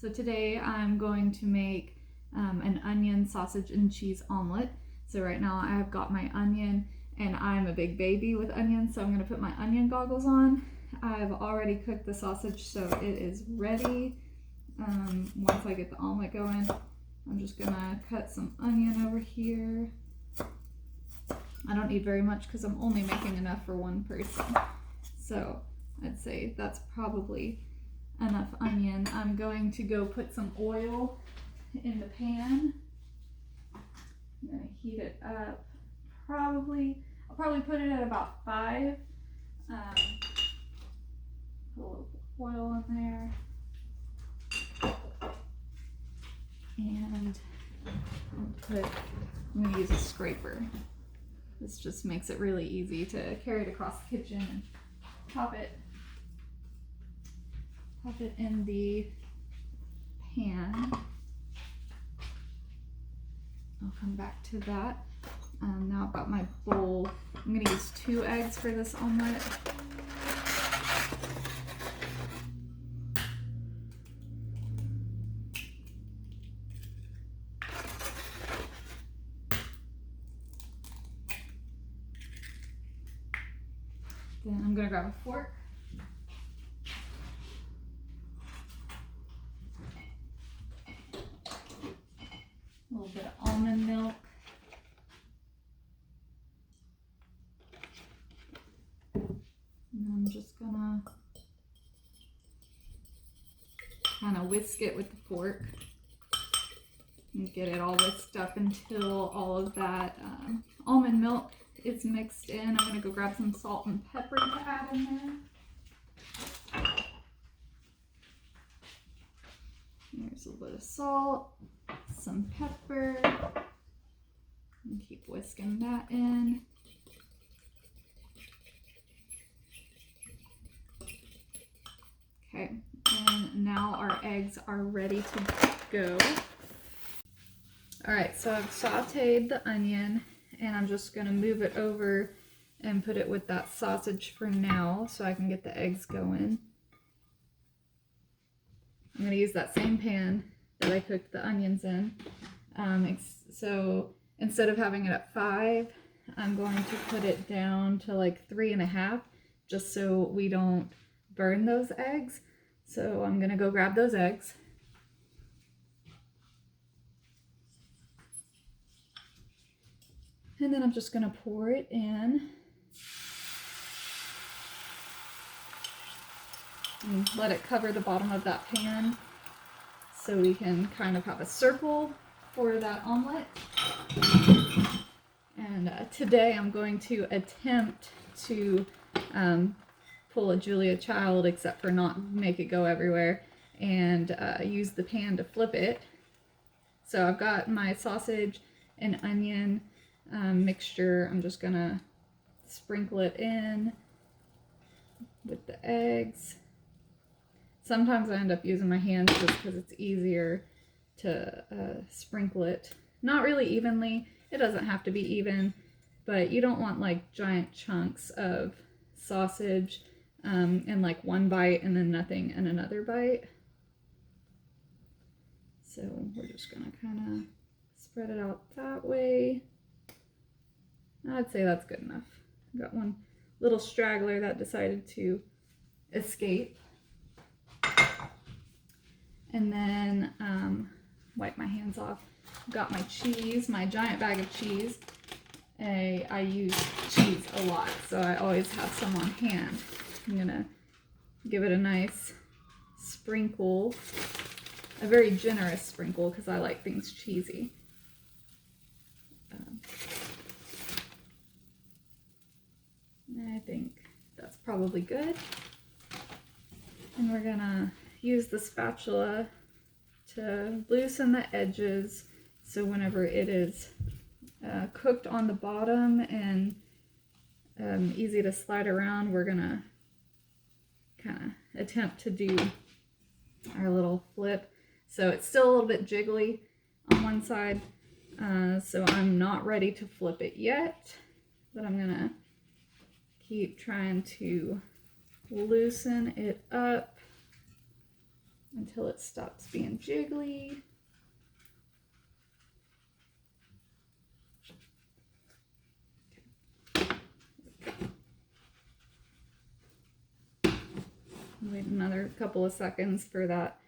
So today I'm going to make an onion, sausage, and cheese omelet. So right now I have got my onion, and I'm a big baby with onions, so I'm going to put my onion goggles on. I've already cooked the sausage, so it is ready. Once I get the omelet going, I'm just going to cut some onion over here. I don't need very much because I'm only making enough for one person. So I'd say that's probably enough onion. I'm going to go put some oil in the pan. I'm going to heat it up. I'll probably put it at about 5. Put a little oil in there. And I'm going to use a scraper. This just makes it really easy to carry it across the kitchen and pop it in the pan. I'll come back to that. Now I've got my bowl. I'm going to use 2 eggs for this omelet. Then I'm going to grab a fork. A little bit of almond milk. And I'm just gonna kind of whisk it with the fork and get it all whisked up until all of that almond milk is mixed in. I'm gonna go grab some salt and pepper to add in there. There's a little bit of salt, some pepper, and keep whisking that in. Okay, and now our eggs are ready to go. All right, so I've sauteed the onion, and I'm just gonna move it over and put it with that sausage for now so I can get the eggs going. I'm going to use that same pan that I cooked the onions in. So instead of having it at 5, I'm going to put it down to like 3.5, just so we don't burn those eggs. So I'm going to go grab those eggs. And then I'm just going to pour it in. And let it cover the bottom of that pan so we can kind of have a circle for that omelet. And today I'm going to attempt to pull a Julia Child, except for not make it go everywhere, and use the pan to flip it. So I've got my sausage and onion mixture. I'm just gonna sprinkle it in with the eggs. Sometimes I end up using my hands just because it's easier to sprinkle it. Not really evenly. It doesn't have to be even, but you don't want like giant chunks of sausage in like one bite and then nothing in another bite. So we're just gonna kind of spread it out that way. I'd say that's good enough. Got one little straggler that decided to escape. And then wipe my hands off. Got my cheese, my giant bag of cheese. I use cheese a lot, so I always have some on hand. I'm gonna give it a nice sprinkle, a very generous sprinkle because I like things cheesy. I think that's probably good. And we're gonna use the spatula to loosen the edges so whenever it is cooked on the bottom and easy to slide around, we're gonna kind of attempt to do our little flip. So it's still a little bit jiggly on one side, so I'm not ready to flip it yet, but I'm gonna keep trying to loosen it up until it stops being jiggly. Wait another couple of seconds for that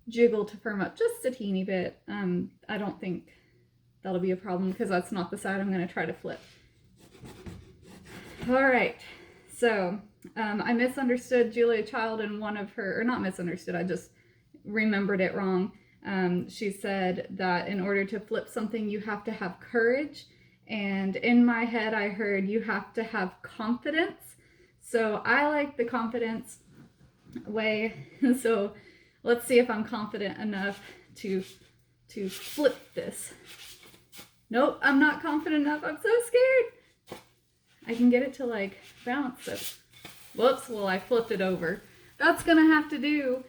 jiggle to firm up just a teeny bit. I don't think that'll be a problem because that's not the side I'm going to try to flip. All right, so I misunderstood Julia Child in one of her, or not misunderstood, I just remembered it wrong. She said that in order to flip something, you have to have courage. And in my head, I heard you have to have confidence. So I like the confidence way. So let's see if I'm confident enough to flip this. Nope, I'm not confident enough. I'm so scared. I can get it to like bounce. So, whoops, well, I flipped it over. That's gonna have to do.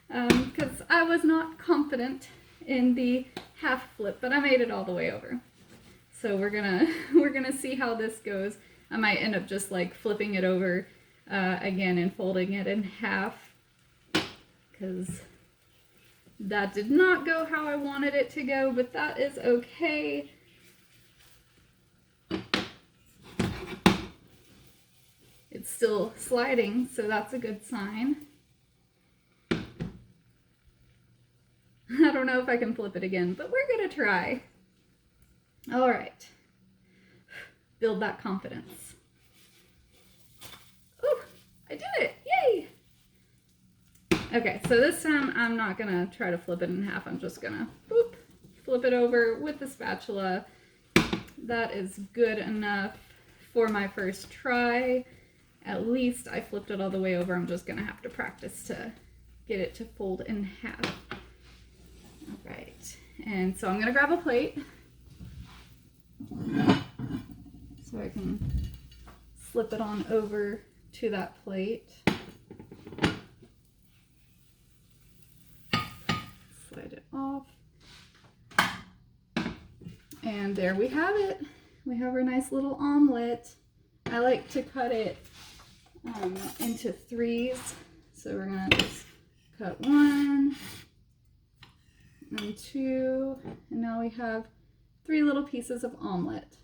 Because I was not confident in the half flip, but I made it all the way over. So we're gonna see how this goes. I might end up just like flipping it over again and folding it in half, because that did not go how I wanted it to go, but that is okay. It's still sliding, so that's a good sign. I don't know if I can flip it again, but we're gonna try. All right. Build that confidence. Oh, I did it, yay! Okay, so this time I'm not gonna try to flip it in half. I'm just gonna boop, flip it over with the spatula. That is good enough for my first try. At least I flipped it all the way over. I'm just gonna have to practice to get it to fold in half. All right, and so I'm gonna grab a plate so I can slip it on over to that plate. Slide it off. And there we have it. We have our nice little omelet. I like to cut it into threes. So we're gonna just cut one and two, and now we have 3 little pieces of omelet.